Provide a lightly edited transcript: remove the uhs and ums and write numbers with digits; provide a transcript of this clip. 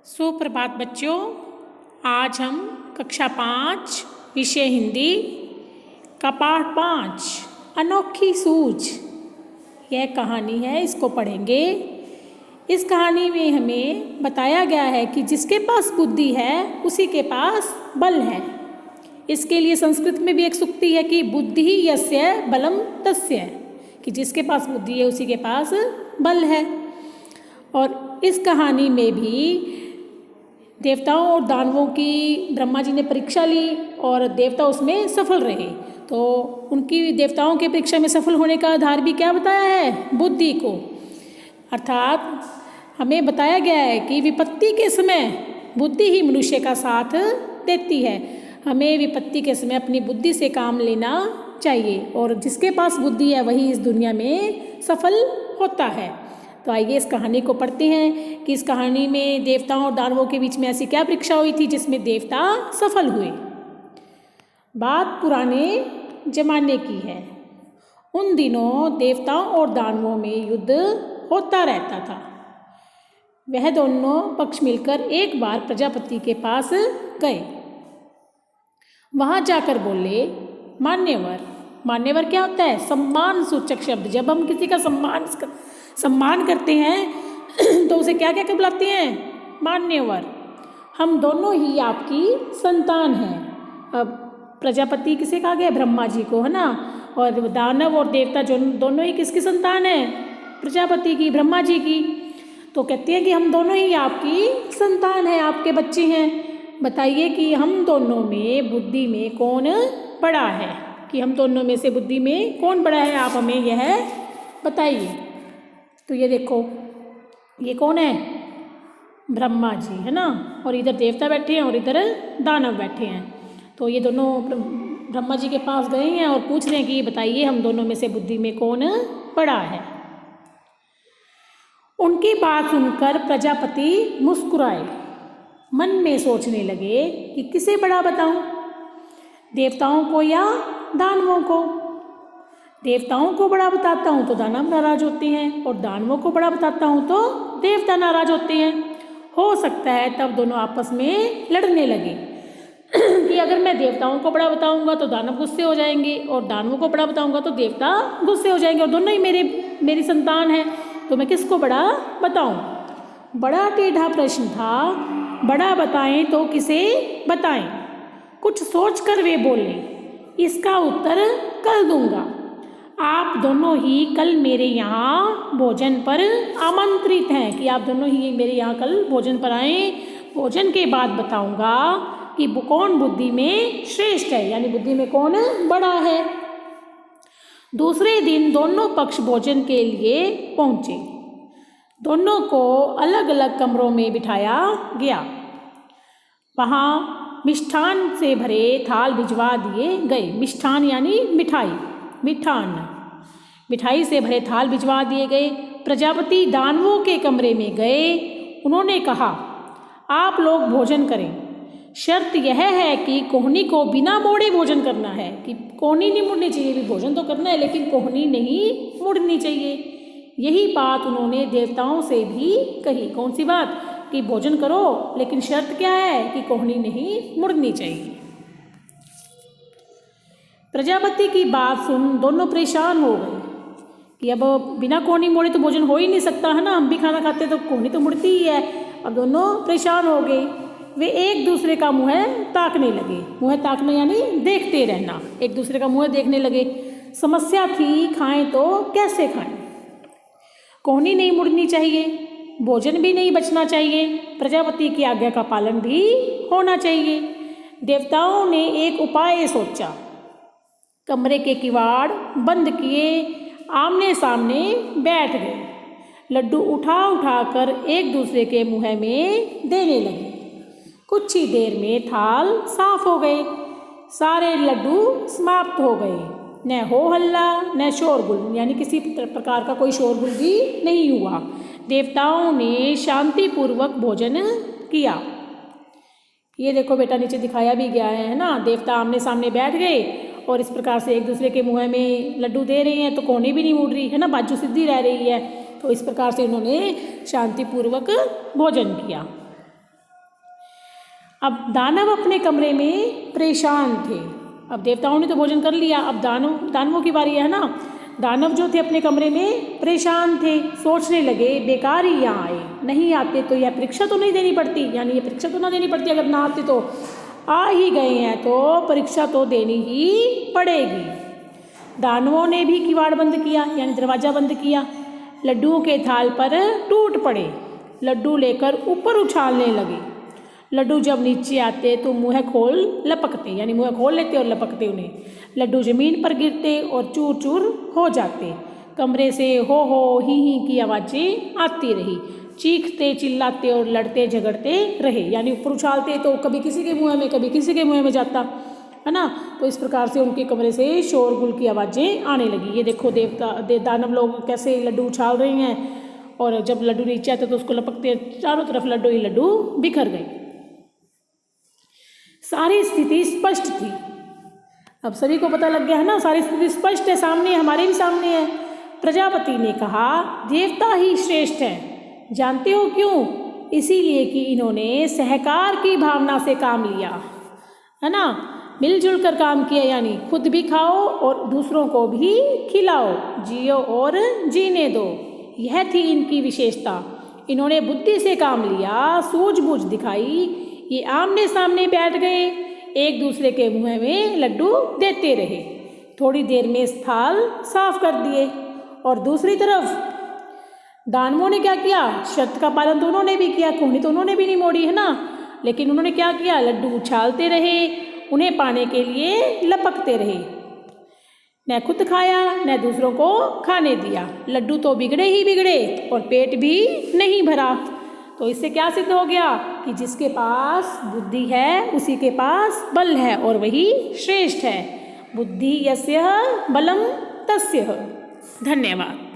सुप्रभात बच्चों। आज हम कक्षा 5 विषय हिंदी का पाठ 5 अनोखी सूझ यह कहानी है, इसको पढ़ेंगे। इस कहानी में हमें बताया गया है कि जिसके पास बुद्धि है उसी के पास बल है। इसके लिए संस्कृत में भी एक सूक्ति है कि बुद्धि यस्य बलम तस्य, कि जिसके पास बुद्धि है उसी के पास बल है। और इस कहानी में भी देवताओं और दानवों की ब्रह्मा जी ने परीक्षा ली और देवता उसमें सफल रहे। तो उनकी देवताओं के परीक्षा में सफल होने का आधार भी क्या बताया है? बुद्धि को। अर्थात हमें बताया गया है कि विपत्ति के समय बुद्धि ही मनुष्य का साथ देती है। हमें विपत्ति के समय अपनी बुद्धि से काम लेना चाहिए और जिसके पास बुद्धि है वही इस दुनिया में सफल होता है। तो आइए इस कहानी को पढ़ते हैं कि इस कहानी में देवताओं और दानवों के बीच में ऐसी क्या परीक्षा हुई थी जिसमें देवता सफल हुए। बात पुराने जमाने की है। उन दिनों देवताओं और दानवों में युद्ध होता रहता था। वह दोनों पक्ष मिलकर एक बार प्रजापति के पास गए। वहां जाकर बोले, मान्यवर। मान्यवर क्या होता है? सम्मान सूचक शब्द। जब हम किसी का सम्मान करते हैं तो उसे क्या क्या बुलाते हैं? मान्यवर। हम दोनों ही आपकी संतान हैं। अब प्रजापति किसे कहा गया? ब्रह्मा जी को, है ना। और दानव और देवता जो दोनों ही किसकी संतान है? प्रजापति की, ब्रह्मा जी की। तो कहते हैं कि हम दोनों ही आपकी संतान हैं, आपके बच्चे हैं। बताइए कि हम दोनों में बुद्धि में कौन बड़ा है? कि हम दोनों में से बुद्धि में कौन बड़ा है, आप हमें यह बताइए। तो ये देखो, ये कौन है? ब्रह्मा जी, है ना। और इधर देवता बैठे हैं और इधर दानव बैठे हैं। तो ये दोनों ब्रह्मा जी के पास गए हैं और पूछ रहे हैं कि बताइए हम दोनों में से बुद्धि में कौन बड़ा है। उनकी बात सुनकर प्रजापति मुस्कुराए। मन में सोचने लगे कि किसे बड़ा बताऊं, देवताओं को या दानवों को। देवताओं को बड़ा बताता हूँ तो दानव नाराज होते हैं और दानवों को बड़ा बताता हूँ तो देवता नाराज होते हैं। हो सकता है तब दोनों आपस में लड़ने लगे कि अगर मैं देवताओं को बड़ा बताऊंगा तो दानव गुस्से हो जाएंगे और दानवों को बड़ा बताऊंगा तो देवता गुस्से हो जाएंगे और दोनों ही मेरी संतान है, तो मैं किसको बड़ा बताऊं? बड़ा टेढ़ा प्रश्न था। बड़ा बताएं तो किसे बताएं? कुछ सोच कर वे बोले, इसका उत्तर कल दूंगा। आप दोनों ही कल मेरे यहाँ भोजन पर आमंत्रित हैं, कि आप दोनों ही मेरे यहाँ कल भोजन पर आएँ। भोजन के बाद बताऊंगा कि कौन बुद्धि में श्रेष्ठ है, यानी बुद्धि में कौन बड़ा है। दूसरे दिन दोनों पक्ष भोजन के लिए पहुँचे। दोनों को अलग अलग कमरों में बिठाया गया। वहाँ मिष्ठान से भरे थाल भिजवा दिए गए। मिष्ठान यानी मिठाई, मिठाई से भरे थाल भिजवा दिए गए। प्रजापति दानवों के कमरे में गए। उन्होंने कहा, आप लोग भोजन करें। शर्त यह है कि कोहनी को बिना मोड़े भोजन करना है, कि कोहनी नहीं मुड़नी चाहिए। भी भोजन तो करना है लेकिन कोहनी नहीं मुड़नी चाहिए। यही बात उन्होंने देवताओं से भी कही। कौन सी बात? कि भोजन करो लेकिन शर्त क्या है? कि कोहनी नहीं मुड़नी चाहिए। प्रजापति की बात सुन दोनों परेशान हो गए कि अब बिना कोहनी मोड़े तो भोजन हो ही नहीं सकता, है ना। हम भी खाना खाते तो कोहनी तो मुड़ती ही है। अब दोनों परेशान हो गए। वे एक दूसरे का मुँह ताकने लगे। मुँह ताकना यानी देखते रहना। एक दूसरे का मुँह देखने लगे। समस्या थी, खाएं तो कैसे खाएं? कोहनी नहीं मुड़नी चाहिए, भोजन भी नहीं बचना चाहिए, प्रजापति की आज्ञा का पालन भी होना चाहिए। देवताओं ने एक उपाय सोचा। कमरे के किवाड़ बंद किए, आमने सामने बैठ गए। लड्डू उठा कर एक दूसरे के मुंह में देने लगे। कुछ ही देर में थाल साफ हो गए। सारे लड्डू समाप्त हो गए। न हो हल्ला न शोरगुल, यानी किसी प्रकार का कोई शोरगुल भी नहीं हुआ। देवताओं ने शांतिपूर्वक भोजन किया। ये देखो बेटा, नीचे दिखाया भी गया है ना। देवता आमने सामने बैठ गए और इस प्रकार से एक दूसरे के मुँह में लड्डू दे रहे हैं, तो कोहनी भी नहीं मुड़ रही, है ना, बाजू सीधी रह रही है। तो इस प्रकार से उन्होंने शांतिपूर्वक भोजन किया। अब दानव अपने कमरे में परेशान थे। अब देवताओं ने तो भोजन कर लिया, अब दानवों की बारी है ना। दानव जो थे अपने कमरे में परेशान थे, सोचने लगे बेकार ही यहाँ आए, नहीं आते तो यह परीक्षा तो नहीं देनी पड़ती, यानी ये परीक्षा तो ना देनी पड़ती, अगर ना आते तो आ ही गए हैं तो परीक्षा तो देनी ही पड़ेगी। दानवों ने भी किवाड़ बंद किया, यानी दरवाज़ा बंद किया। लड्डुओं के थाल पर टूट पड़े, लड्डू लेकर ऊपर उछालने लगे। लड्डू जब नीचे आते तो मुँह खोल लपकते, यानी मुँह खोल लेते और लपकते उन्हें। लड्डू ज़मीन पर गिरते और चूर चूर हो जाते। कमरे से हो ही की आवाज़ें आती रही। चीखते चिल्लाते और लड़ते झगड़ते रहे, यानी ऊपर उछालते तो कभी किसी के मुँह में कभी किसी के मुँह में जाता है ना। तो इस प्रकार से उनके कमरे से शोरगुल की आवाज़ें आने लगी। ये देखो दानव लोग कैसे लड्डू उछाल रहे हैं, और जब लड्डू नीचे आते तो उसको लपकते, चारों तरफ लड्डू ही लड्डू बिखर गए। सारी स्थिति स्पष्ट थी। अब सभी को पता लग गया है ना, सारी स्थिति स्पष्ट है, सामने, हमारे भी सामने है। प्रजापति ने कहा देवता ही श्रेष्ठ है, जानते हो क्यों? इसीलिए कि इन्होंने सहकार की भावना से काम लिया, है ना, मिलजुल कर काम किया, यानी खुद भी खाओ और दूसरों को भी खिलाओ, जियो और जीने दो। यह थी इनकी विशेषता। इन्होंने बुद्धि से काम लिया, सूझबूझ दिखाई। ये आमने सामने बैठ गए, एक दूसरे के मुँह में लड्डू देते रहे। थोड़ी देर में स्थाल साफ कर दिए। और दूसरी तरफ दानवों ने क्या किया? शर्त का पालन तो उन्होंने भी किया, खूनी तो उन्होंने भी नहीं मोड़ी, है ना, लेकिन उन्होंने क्या किया? लड्डू उछालते रहे, उन्हें पाने के लिए लपकते रहे। न खुद खाया न दूसरों को खाने दिया। लड्डू तो बिगड़े ही बिगड़े और पेट भी नहीं भरा। तो इससे क्या सिद्ध हो गया कि जिसके पास बुद्धि है उसी के पास बल है और वही श्रेष्ठ है। बुद्धि यस्य बलम तस्य। धन्यवाद।